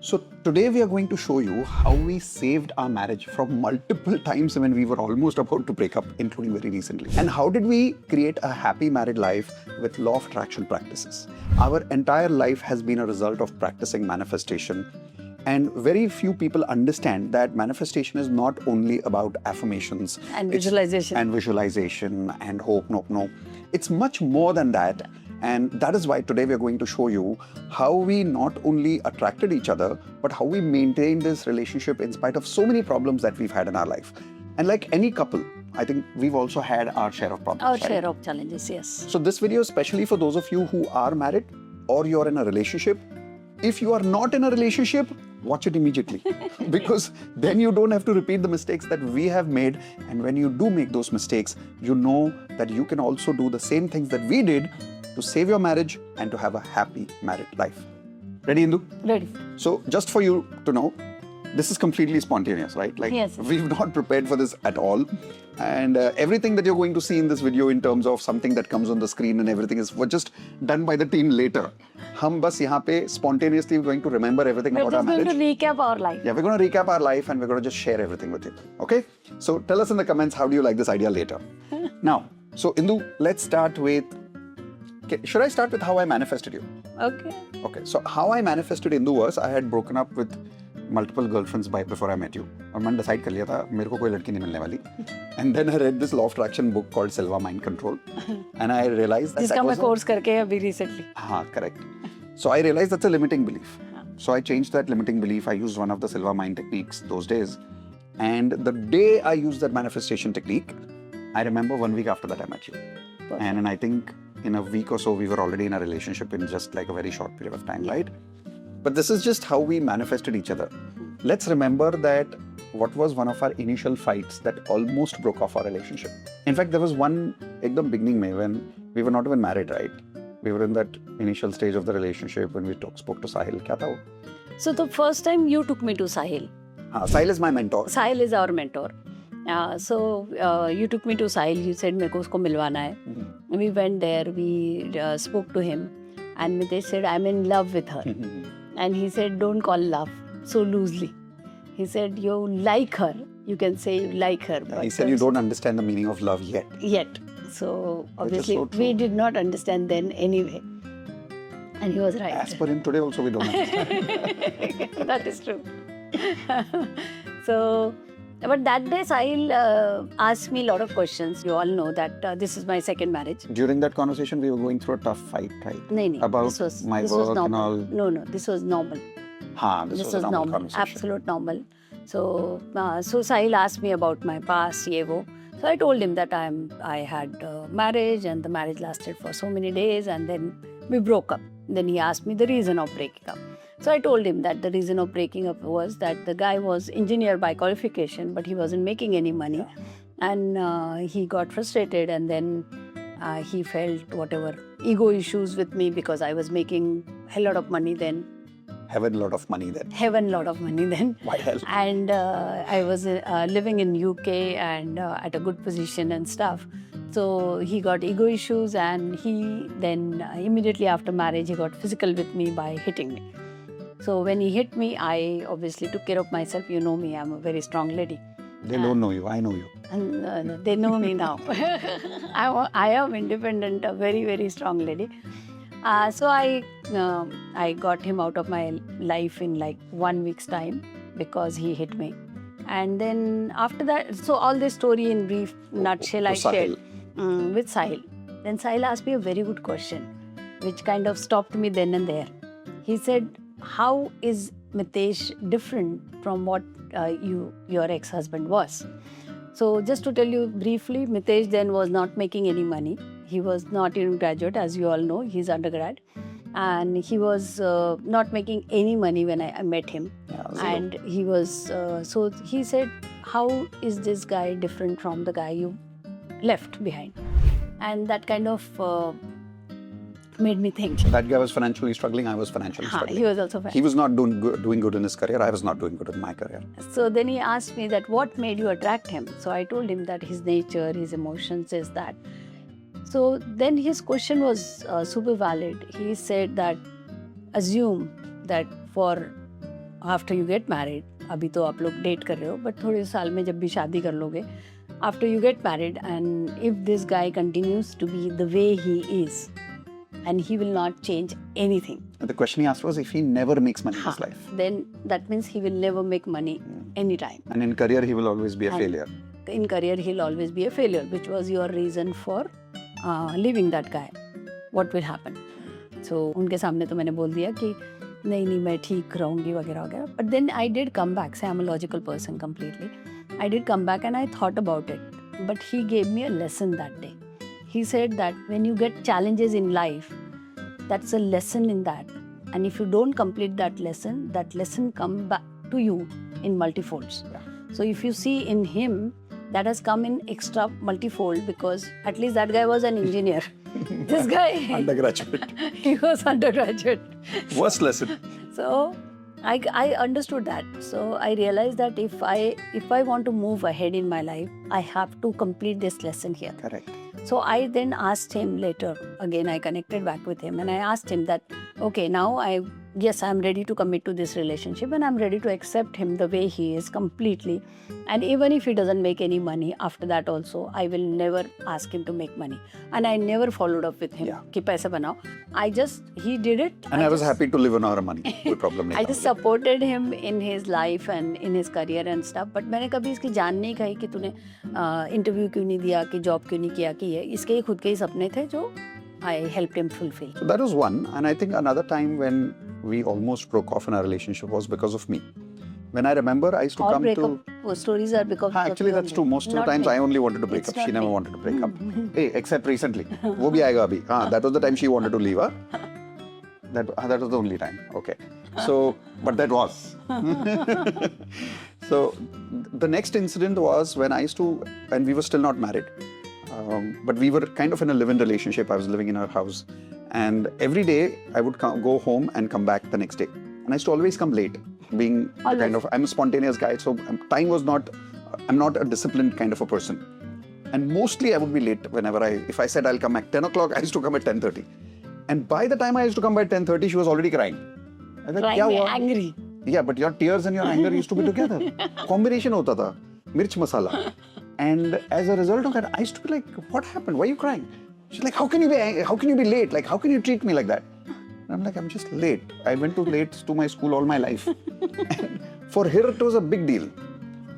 So today we are going to show you how we saved our marriage from multiple times when we were almost about to break up, including very recently. And how did we create a happy married life with law of attraction practices? Our entire life has been a result of practicing manifestation. And very few people understand that manifestation is not only about affirmations and visualization and hope. No. It's much more than that. And that is why today we are going to show you how we not only attracted each other, but how we maintained this relationship in spite of so many problems that we've had in our life. And like any couple, I think we've also had our share of problems. Our share of challenges, yes. So this video is especially for those of you who are married or you're in a relationship. If you are not in a relationship, watch it immediately because then you don't have to repeat the mistakes that we have made. And when you do make those mistakes, you know that you can also do the same things that we did to save your marriage and to have a happy married life. Ready, Indu? Ready. So just for you to know, this is completely spontaneous, right? Like yes. We've not prepared for this at all. And everything that you're going to see in this video in terms of something that comes on the screen and everything was just done by the team later. Hum bas yahan pe spontaneously going to remember everything about our marriage. We're just going to recap our life. Yeah, we're going to recap our life and we're going to just share everything with you. Okay? So tell us in the comments, how do you like this idea later? Now, so Indu, let's start with, should I start with how I manifested you? Okay. Okay, so how I manifested Indu was, I had broken up with multiple girlfriends before I met you. और मैंने decide कर लिया था मेरे को कोई लड़की नहीं मिलने वाली. And then I read this law of attraction book called Silva Mind Control, and I realized that जिसका मैं course करके अभी recently. हाँ, correct. So I realized that's a limiting belief. So I changed that limiting belief. I used one of the Silva Mind techniques those days, and the day I used that manifestation technique, I remember 1 week after that I met you. Perfect. And I think in a week or so we were already in a relationship in just like a very short period of time, right? But this is just how we manifested each other. Let's remember that what was one of our initial fights that almost broke off our relationship. In fact, there was one ekdam beginning mein when we were not even married, right? We were in that initial stage of the relationship when we spoke to Sahil. Kya tha wo? So the first time you took me to Sahil. Sahil is my mentor. Sahil is our mentor. So you took me to Sahil. You said मेरे को उसको मिलवाना है. We went there. We spoke to him, and Mitesh said, "I'm in love with her." And he said, "Don't call love so loosely." He said, "You like her. You can say you like her." But he said, "You don't understand the meaning of love yet." Yet. So obviously so we did not understand then anyway. And he was right. As per him, today also we don't understand. That is true. So, but that day Sahil asked me a lot of questions. You all know that this is my second marriage. During that conversation, we were going through a tough fight, right? No. About my work and all. No, this was normal. This was a normal conversation. Absolute normal. So, so Sahil asked me about my past, ye wo. So I told him that I had marriage and the marriage lasted for so many days and then we broke up. Then he asked me the reason of breaking up. So I told him that the reason of breaking up was that the guy was engineer by qualification, but he wasn't making any money. And he got frustrated and then he felt whatever ego issues with me because I was making a lot of money then. Heaven lot of money then. Heaven lot of money then. Why hell? And I was living in UK and at a good position and stuff. So he got ego issues and he then immediately after marriage he got physical with me by hitting me. So when he hit me, I obviously took care of myself. You know me, I'm a very strong lady. They don't know you, I know you. And they know me now. I am independent, a very, very strong lady. So I got him out of my life in like 1 week's time because he hit me. And then after that, so all this story in brief nutshell I shared with Sahil. Then Sahil asked me a very good question, which kind of stopped me then and there. He said, "How is Mitesh different from what your ex-husband was?" So just to tell you briefly, Mitesh then was not making any money. He was not even graduate, as you all know, he's undergrad. And he was not making any money when I met him. And he was, so he said, "How is this guy different from the guy you left behind?" And that kind of made me think. That guy was financially struggling, I was financially struggling. He was also He was not doing good in his career, I was not doing good in my career. So then he asked me that what made you attract him? So I told him that his nature, his emotions is that. So then his question was super valid. He said that assume that for after you get married, अभी तो आप लोग date कर रहे हो, but थोड़े साल में जब भी शादी कर लोगे, after you get married, and if this guy continues to be the way he is, and he will not change anything. The question he asked was if he never makes money in his life. Then that means he will never make money anytime. And in career, he will always be a And failure. In career, he'll always be a failure, which was your reason for leaving that guy. What will happen? So उनके सामने तो मैंने बोल दिया कि नहीं मैं ठीक रहूँगी वगैरह वगैरह. But then I did come back. Say I'm a logical person completely. I did come back and I thought about it. But he gave me a lesson that day. He said that when you get challenges in life, that's a lesson in that. And if you don't complete that lesson come back to you in multifolds. Yeah. So if you see in him, that has come in extra multifold because at least that guy was an engineer. This guy, Undergraduate. he was undergraduate. Worst lesson. So I understood that. So I realized that if I want to move ahead in my life, I have to complete this lesson here. Correct. So I then asked him later, again I connected back with him and I asked him that, okay, now I'm ready to commit to this relationship and I'm ready to accept him the way he is completely. And even if he doesn't make any money after that also, I will never ask him to make money. And I never followed up with him, कि पैसे बनाओ. He did it. And I was happy to live on our money. कोई problem नहीं I था just मुझे. supported him in his life and in his career and stuff. But मैंने कभी इसकी जान नहीं खाई कि तूने इंटरव्यू क्यों नहीं दिया, कि जॉब क्यों नहीं किया, कि ये इसके ही खुद के ही सपने थे जो I helped him fulfill. So that was one. And I think another time when we almost broke off in our relationship was because of me. When I remember, I used to All come breakup to... stories are because of Actually, you that's only. true. Most of the Not times me. I only wanted to break It's up. She not never me. wanted to break up. Hey, except recently. वो भी आएगा अभी. That was the time she wanted to leave. That was the only time. Okay. So, but that was. So, the next incident was when I used to, and we were still not married. But we were kind of in a live-in relationship. I was living in her house. And every day I would go home and come back the next day. And I used to always come late, being the kind of, I'm a spontaneous guy. So time was not, I'm not a disciplined kind of a person. And mostly I would be late whenever if I said I'll come at 10 o'clock, I used to come at 10:30. And by the time I used to come by 10:30, she was already crying. I was like, Crying, "Kya hua?" angry. Yeah, but your tears and your anger used to be together. Combination hota tha. Mirch masala. And as a result of that, I used to be like, what happened? Why are you crying? She's like, how can you be late? Like, how can you treat me like that? And I'm like, I'm just late. I went late to my school all my life. And for her, it was a big deal.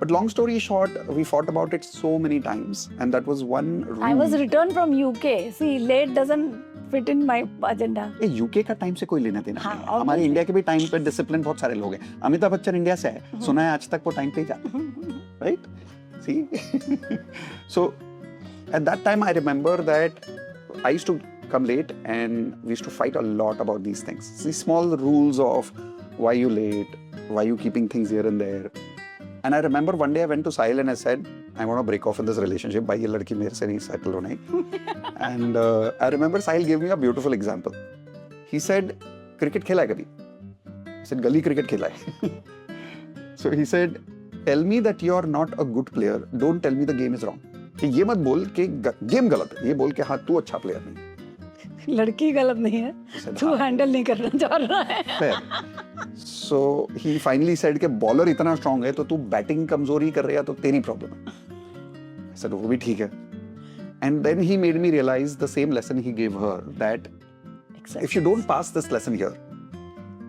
But long story short, we fought about it so many times. And that was one rule. I was returned from UK. See, late doesn't fit in my agenda. UK का time से कोई लेना देना हाँ, नहीं है. हमारे India के भी टाइम पे डिसिप्लिन बहुत सारे लोग हैं. अमिताभ बच्चन इंडिया से है. सुना है आज तक वो टाइम पे ही जाता है. Right? See? So, at that time, I remember that I used to come late and we used to fight a lot about these things. These small rules of why you late, why you keeping things here and there. And I remember one day I went to Sahil and I said, I want to break off in this relationship. Bhai, ye ladki mere se nahi settle hona hai. And I remember Sahil gave me a beautiful example. He said, cricket khela hai kabhi? I said, gully cricket khela hai. So he said, tell me that you are not a good player. Don't tell me the game is wrong. कि ये मत बोल कि game गलत है. ये बोल कि हाँ तू अच्छा प्लेयर नहीं. लड़की गलत नहीं है. तू हैंडल नहीं करना चाह रहा है. Fair. So he finally said कि बॉलर इतना स्ट्रांग है तो तू बैटिंग कमजोरी कर रहा है तो तेरी प्रॉब्लम है. I said वो भी ठीक है. And then he made me realize the same lesson he gave her that if you don't pass this lesson here,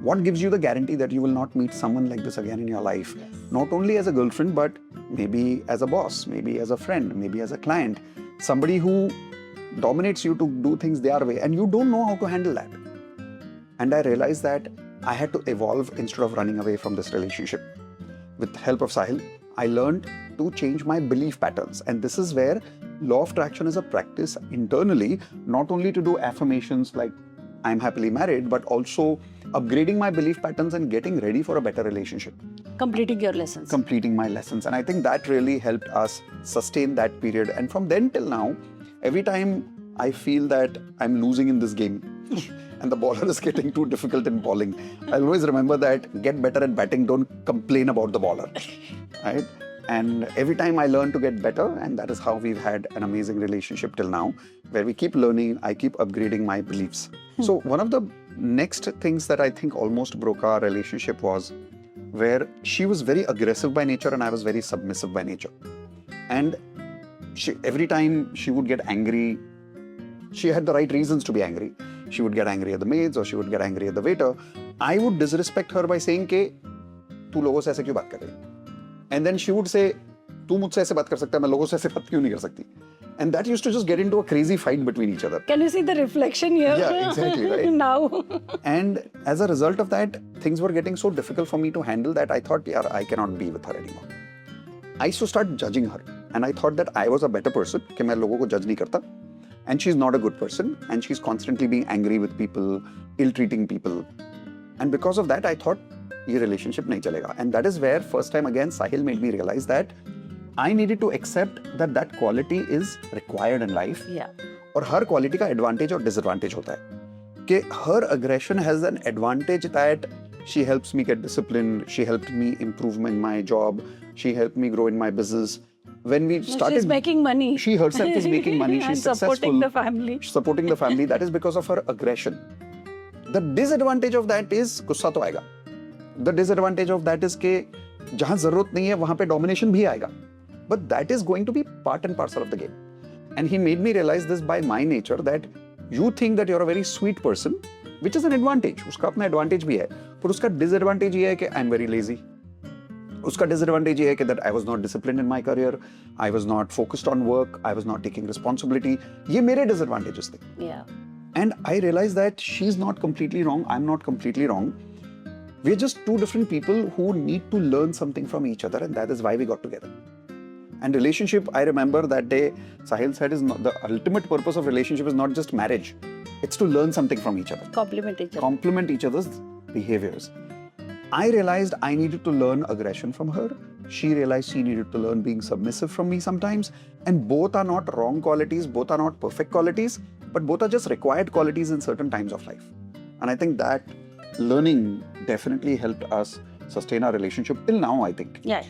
what gives you the guarantee that you will not meet someone like this again in your life? Yes. Not only as a girlfriend, but maybe as a boss, maybe as a friend, maybe as a client. Somebody who dominates you to do things their way and you don't know how to handle that. And I realized that I had to evolve instead of running away from this relationship. With the help of Sahil, I learned to change my belief patterns. And this is where law of attraction is a practice internally, not only to do affirmations like I'm happily married, but also upgrading my belief patterns and getting ready for a better relationship. Completing your lessons. Completing my lessons. And I think that really helped us sustain that period. And from then till now, every time I feel that I'm losing in this game and the bowler is getting too difficult in bowling, I always remember that get better at batting, don't complain about the bowler. Right? And every time I learn to get better, and that is how we've had an amazing relationship till now, where we keep learning, I keep upgrading my beliefs. So one of the next things that I think almost broke our relationship was where she was very aggressive by nature and I was very submissive by nature. And every time she would get angry, she had the right reasons to be angry. She would get angry at the maids or she would get angry at the waiter. I would disrespect her by saying के तू लोगों से ऐसे क्यों बात कर रही है? And then she would say तू मुझसे ऐसे बात कर सकता है, मैं लोगों से ऐसे बात क्यों नहीं कर सकती? And that used to just get into a crazy fight between each other. Can you see the reflection here? Yeah, exactly, right? Now. And as a result of that, things were getting so difficult for me to handle that I thought, yeah, I cannot be with her anymore. I used to start judging her. And I thought that I was a better person, कि मैं लोगों को judge नहीं करता. And she's not a good person. And she's constantly being angry with people, ill-treating people. And because of that, I thought, ये relationship नहीं चलेगा. And that is where first time again, Sahil made me realize that I needed to accept that that quality is required in life. Yeah. और हर quality का advantage और disadvantage होता है. कि her aggression has an advantage that she helps me get disciplined, she helped me improve in my job, she helped me grow in my business. When we started, she's making money. She herself is making money. She's and successful. Supporting the family. Supporting the family. That is because of her aggression. The disadvantage of that is गुस्सा तो आएगा. The disadvantage of that is कि जहाँ जरूरत नहीं है वहाँ पे domination भी आएगा. But that is going to be part and parcel of the game. And he made me realize this by my nature that you think that you're a very sweet person, which is an advantage. उसका अपना advantage भी है. पर उसका disadvantage ये है कि I'm very lazy. उसका disadvantage ये है कि that I was not disciplined in my career, I was not focused on work, I was not taking responsibility. ये मेरे disadvantages थे. Yeah. And I realized that she's not completely wrong, I'm not completely wrong. We're just two different people who need to learn something from each other, and that is why we got together. And relationship, I remember that day, Sahil said, is not, the ultimate purpose of relationship is not just marriage. It's to learn something from each other. Complement each other. Complement each other's behaviors. I realized I needed to learn aggression from her. She realized she needed to learn being submissive from me sometimes. And both are not wrong qualities, both are not perfect qualities, but both are just required qualities in certain times of life. And I think that learning definitely helped us sustain our relationship till now, I think. Yeah.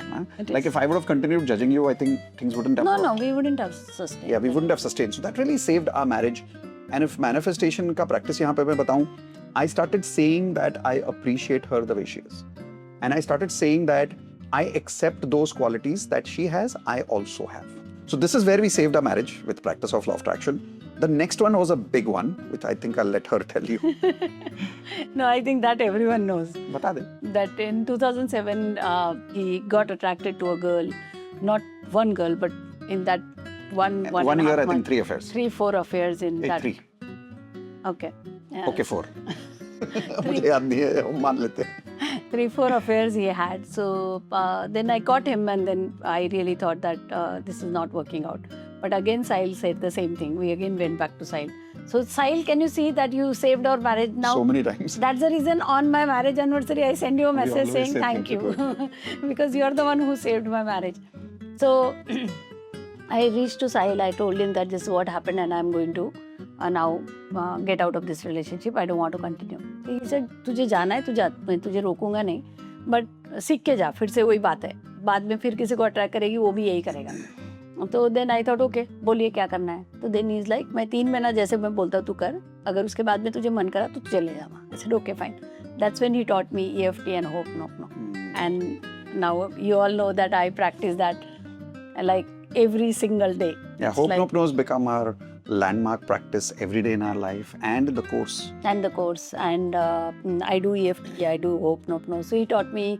Like if I would have continued judging you, I think things wouldn't have No, we wouldn't have sustained. Yeah, we wouldn't have sustained. So that really saved our marriage. And if manifestation ka practice यहाँ पे मैं बताऊँ, I started saying that I appreciate her the way she is. And I started saying that I accept those qualities that she has, I also have. So this is where we saved our marriage with practice of law of attraction. The next one was a big one, which I think I'll let her tell you. No, I think that everyone knows. बता दे. That in 2007, he got attracted to a girl. Not one girl, but in that one year, I think month, 3 affairs. 4 affairs in that. 3. Okay. Yeah. Okay, 4. मुझे याद नहीं है, हम मान लेते हैं. 3-4 affairs he had. So then I caught him, and then I really thought that this is not working out. But again, Sahil said the same thing. We again went back to Sahil. So Sahil, can you see that you saved our marriage now? So many times. That's the reason on my marriage anniversary, I send you a message saying thank you. Because you are the one who saved my marriage. So I reached to Sahil. I told him that this is what happened and I'm going to now get out of this relationship. I don't want to continue. He said, तुझे जाना है, मैं तुझे रोकूंगा नहीं. But सीख के जा, फिर से वही बात है. बाद में फिर किसी को अट्रैक्ट करेगी, वो भी यही करेगा. तो देन आई थॉट ओके, बोलिए क्या करना है. तो देन इज लाइक, मैं 3 महीना जैसे मैं बोलता हूँ तू कर, अगर उसके बाद में तुझे मन करा तो चले जाना. I said okay fine. That's when he taught me EFT and hope no. And now you all know that I practise that like every single day. Yeah, Hope Nope Knows become our landmark practice every day in our life, and the course. And I do EFT, I do Hope Nope No. So he taught me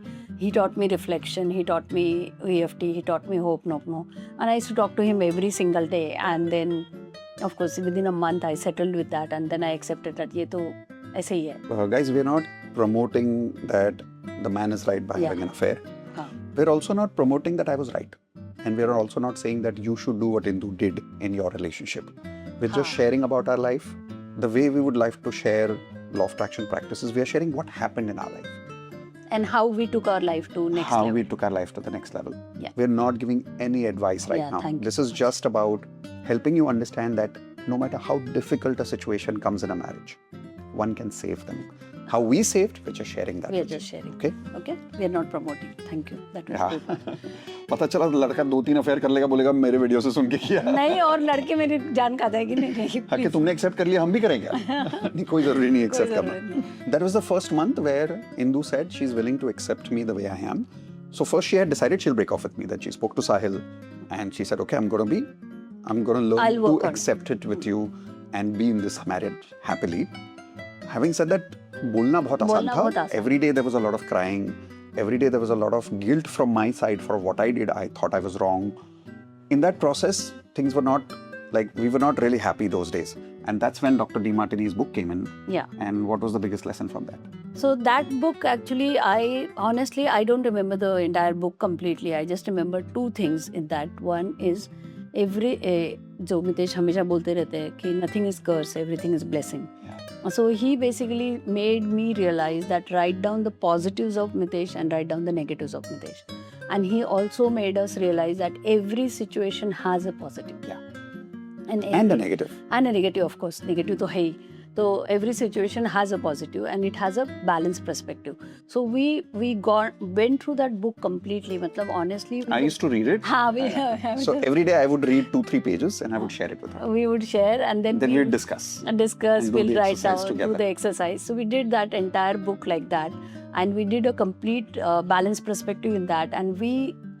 reflection, he taught me EFT, he taught me Hope Nope No. And I used to talk to him every single day. And then, of course, within a month, I settled with that. And then I accepted that ये तो ऐसे ही है. Guys, we're not promoting that the man is right by having an affair. We're also not promoting that I was right. And we're also not saying that you should do what Indu did in your relationship. We're just sharing about our life. The way we would like to share law of attraction practices, we are sharing what happened in our life. And how we took our life to next level. How we took our life to the next level. Yeah. We're not giving any advice right now. This is just about helping you understand that no matter how difficult a situation comes in a marriage, one can save them. how we saved, we're just sharing that. We are with you. just sharing. Okay? Okay? We are not promoting. Thank you. That was Yeah. good. पता चला लड़का 2-3 affair कर लेगा, बोलेगा मेरे video से सुन के किया। नहीं, और लड़के मेरी जान खाता है कि नहीं? कि तुमने एक्सेप्ट कर लिया, हम भी करेंगे। नहीं, कोई जरूरी नहीं एक्सेप्ट करना। That was the first month where Indu said she's willing to accept me the way I am. So first she had decided she'll break off with me. Then she spoke to Sahil and she said, okay, I'm going to learn to accept it with you and be in this marriage happily. Having said that, बोलना बहुत आसान था. Every day there was a lot of crying. Every day there was a lot of guilt from my side for what I did. I thought I was wrong. In that process, things were not we were not really happy those days. And that's when Dr. Demartini's book came in. Yeah. And what was the biggest lesson from that? So that book, actually, I don't remember the entire book completely. I just remember two things in that. One is जो मितेश हमेशा बोलते रहते हैं कि nothing is curse, everything is blessing. Yeah. So he basically made me realize that write down the positives of Mitesh and write down the negatives of Mitesh. And he also made us realize that every situation has a positive. Yeah. And a negative. And a negative, of course. Negative to hai. So every situation has a positive and it has a balanced perspective. So we went through that book completely. Matlab, honestly, I used to read it. So every day I would read 2-3 pages and I would share it with her. We would share and then we'd discuss. We'll write down, do the exercise. So we did that entire book like that. And we did a complete balanced perspective in that. And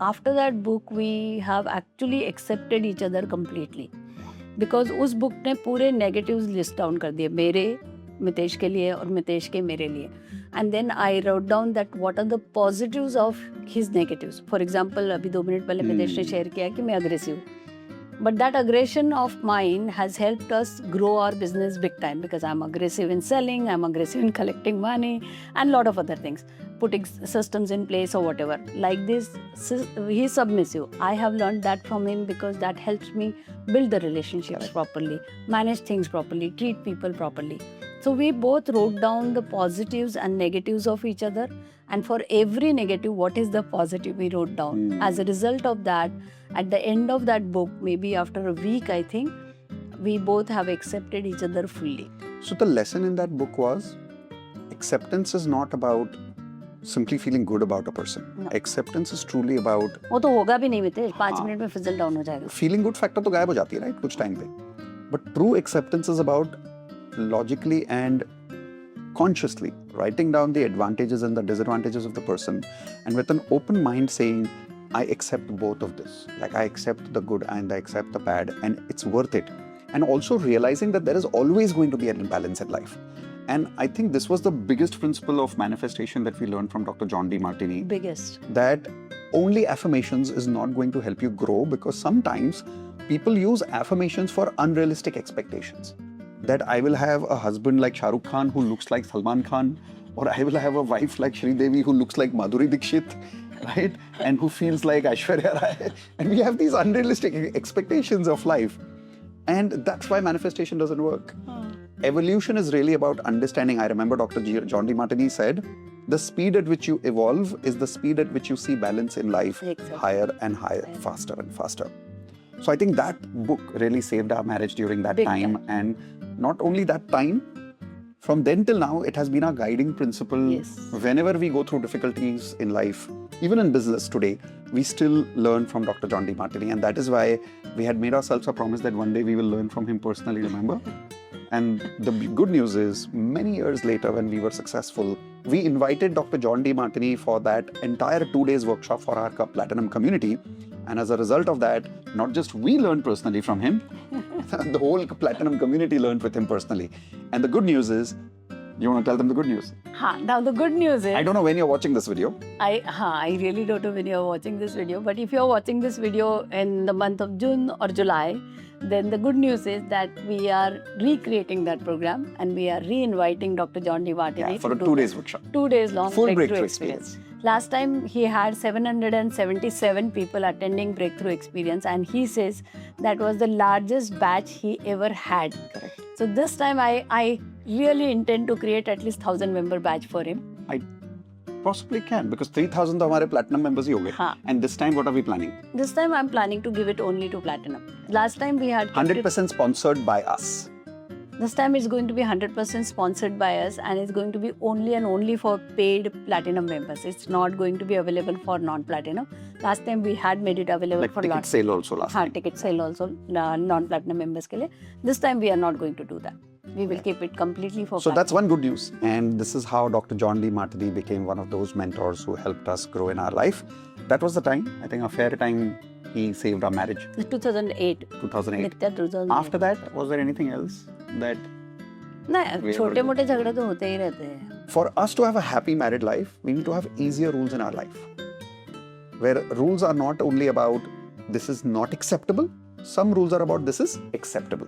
after that book, we have actually accepted each other completely. Because उस book ने पूरे negatives list down कर दिए मेरे मितेश के लिए और मितेश के मेरे लिए. And then I wrote down that what are the positives of his negatives. For example, अभी 2 मिनट पहले मितेश ने शेयर किया कि मैं aggressive हूँ. But that aggression of mine has helped us grow our business big time because I'm aggressive in selling, I'm aggressive in collecting money and a lot of other things, putting systems in place or whatever. Like this, he's submissive. I have learned that from him because that helps me build the relationships properly, manage things properly, treat people properly. So we both wrote down the positives and negatives of each other. And for every negative, what is the positive we wrote down? As a result of that, at the end of that book, maybe after a week, I think, we both have accepted each other fully. So the lesson in that book was, acceptance is not about simply feeling good about a person. No. Acceptance is truly about... वो तो होगा भी नहीं Mitesh, 5 minute में fizzle down हो जाएगा. Feeling good factor तो गायब हो जाती है, right? कुछ time पे. But true acceptance is about logically and consciously writing down the advantages and the disadvantages of the person and with an open mind saying, I accept both of this. Like I accept the good and I accept the bad and it's worth it. And also realizing that there is always going to be an imbalance in life. And I think this was the biggest principle of manifestation that we learned from Dr. John Demartini. Biggest. That only affirmations is not going to help you grow because sometimes people use affirmations for unrealistic expectations. That I will have a husband like Shah Rukh Khan who looks like Salman Khan, or I will have a wife like Sri Devi who looks like Madhuri Dixit, right? And who feels like Aishwarya Rai. And we have these unrealistic expectations of life. And that's why manifestation doesn't work. Evolution is really about understanding. I remember Dr. John Demartini said, the speed at which you evolve is the speed at which you see balance in life higher and higher, faster and faster. So I think that book really saved our marriage during that time. And not only that time, from then till now, it has been our guiding principle. Yes. Whenever we go through difficulties in life, even in business today, we still learn from Dr. John Demartini. And that is why we had made ourselves a promise that one day we will learn from him personally, remember? And the good news is, many years later, when we were successful, we invited Dr. John Demartini for that entire 2 days workshop for our Platinum community. And as a result of that, not just we learned personally from him, the whole Platinum community learned with him personally. And the good news is, you want to tell them the good news? Now the good news is... I don't know when you're watching this video. I really don't know when you're watching this video. But if you're watching this video in the month of June or July, then the good news is that we are recreating that program and we are re-inviting Dr. John Demartini for a 2 days workshop. 2 days long full breakthrough experience. Last time he had 777 people attending breakthrough experience and he says that was the largest batch he ever had. Correct. So this time I really intend to create at least 1,000 member batch for him. I possibly can because 3,000 to हमारे platinum members ही हो गए. And this time what are we planning? This time I'm planning to give it only to platinum. Last time we had 100% sponsored by us. This time it's going to be 100% sponsored by us, and it's going to be only and only for paid platinum members. It's not going to be available for non-platinum. Last time we had made it available Like for ticket sale also last time. ticket sale also non-platinum members ke liye. This time we are not going to do that. We will keep it completely for So platinum. that's one good news. And this is how Dr. John Demartini became one of those mentors who helped us grow in our life. That was the time, I think a fair time he saved our marriage. 2008. 2008. Nitya 2008. After that, was there anything else that नहीं, छोटे मोटे झगड़े तो होते ही रहते हैं. for us to have a happy married life, we need to have easier rules in our life. Where rules are not only about this is not acceptable, some rules are about this is acceptable.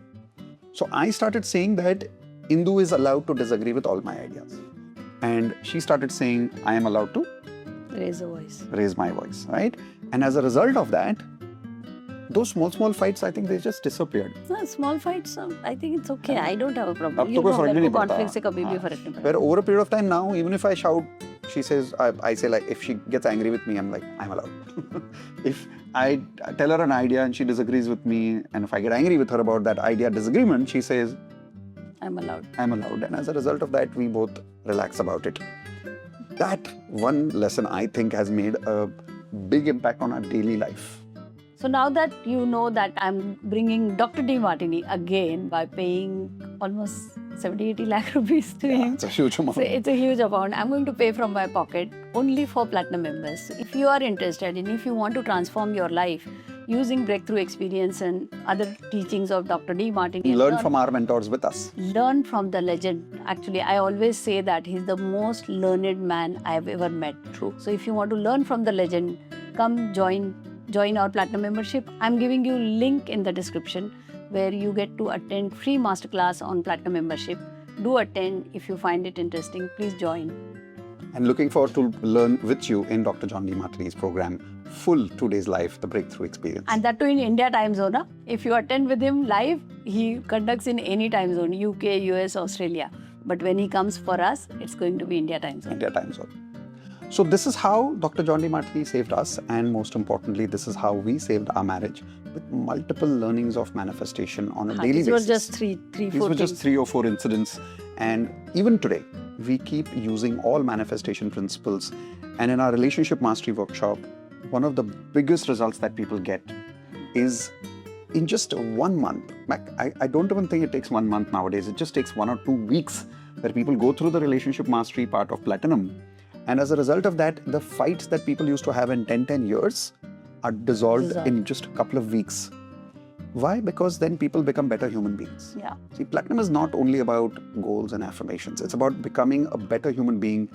So I started saying that Indu is allowed to disagree with all my ideas. And she started saying I am allowed to Raise a voice. raise my voice, right? And as a result of that, those small fights, I think they just disappeared. No, small fights, I think it's okay. I don't have a problem. अब तो कोई फर्क नहीं पड़ता. conflict से कभी भी फर्क नहीं पड़ता. Where over a period of time now, even if I shout, she says, I say like, if she gets angry with me, I'm like, I'm allowed. If I tell her an idea and she disagrees with me, and if I get angry with her about that idea disagreement, she says, I'm allowed. I'm allowed. And as a result of that, we both relax about it. That one lesson, I think, has made a big impact on our daily life. So now that you know that I'm bringing Dr. Demartini again by paying almost 70-80 lakh rupees to him. It's a huge amount. So it's a huge amount. I'm going to pay from my pocket only for platinum members. If you are interested and if you want to transform your life using breakthrough experience and other teachings of Dr. Demartini, Learn from our mentors with us. learn from the legend. Actually, I always say that he's the most learned man I've ever met. True. So if you want to learn from the legend, come join our platinum membership. I'm giving you link in the description where you get to attend free masterclass on platinum membership. Do attend. If you find it interesting, please join. And looking forward to learn with you in Dr. John Demartini's program, full 2 days live, the breakthrough experience. And that too in India time zone. Huh? If you attend with him live, he conducts in any time zone, UK, US, Australia. But when he comes for us, it's going to be India time zone. India time zone. So this is how Dr. John Demartini saved us, and most importantly, this is how we saved our marriage with multiple learnings of manifestation on a daily These basis. were just three, These four were just things. 3 or 4 incidents, and even today, we keep using all manifestation principles. And in our relationship mastery workshop, one of the biggest results that people get is in just 1 month. I don't even think it takes 1 month nowadays. It just takes 1 or 2 weeks where people go through the relationship mastery part of Platinum. And as a result of that, the fights that people used to have in 10 years are dissolved in just a couple of weeks. Why? Because then people become better human beings. Yeah. See, Platinum is not only about goals and affirmations. It's about becoming a better human being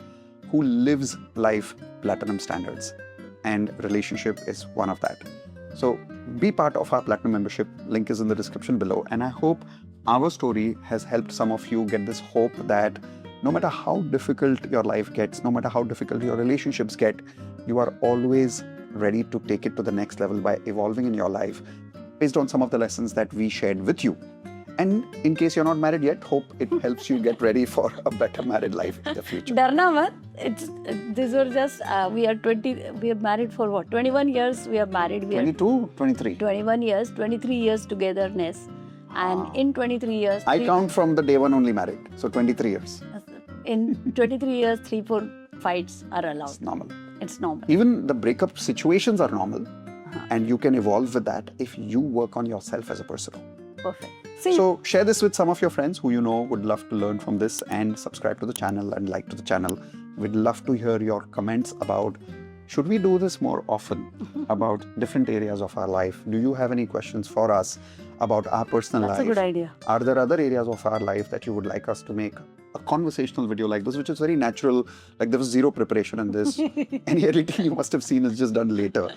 who lives life Platinum standards. And relationship is one of that. So be part of our Platinum membership. Link is in the description below. And I hope our story has helped some of you get this hope that no matter how difficult your life gets, no matter how difficult your relationships get, you are always ready to take it to the next level by evolving in your life based on some of the lessons that we shared with you. And in case you're not married yet, hope it helps you get ready for a better married life in the future. Darna mat. These were just, we are married for what? 21 years we are married. 22, 23. 21 years, 23 years togetherness. And in 23 years... I count from the day one only married. So 23 years. In 23 years, 3-4 fights are allowed. It's normal. It's normal. Even the breakup situations are normal. And you can evolve with that if you work on yourself as a person. Perfect. See, So share this with some of your friends who you know would love to learn from this, and subscribe to the channel and like to the channel. We'd love to hear your comments about should we do this more often about different areas of our life. Do you have any questions for us about our personal life? that's a good idea. Are there other areas of our life that you would like us to make a conversational video like this, which is very natural? Like there was zero preparation in this. Any editing you must have seen is just done later.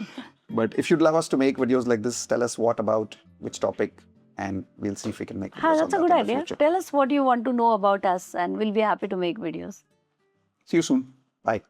But if you'd love us to make videos like this, tell us what about, which topic, and we'll see if we can make videos That's a on good that in the idea. future. Tell us what you want to know about us and we'll be happy to make videos. See you soon. Bye.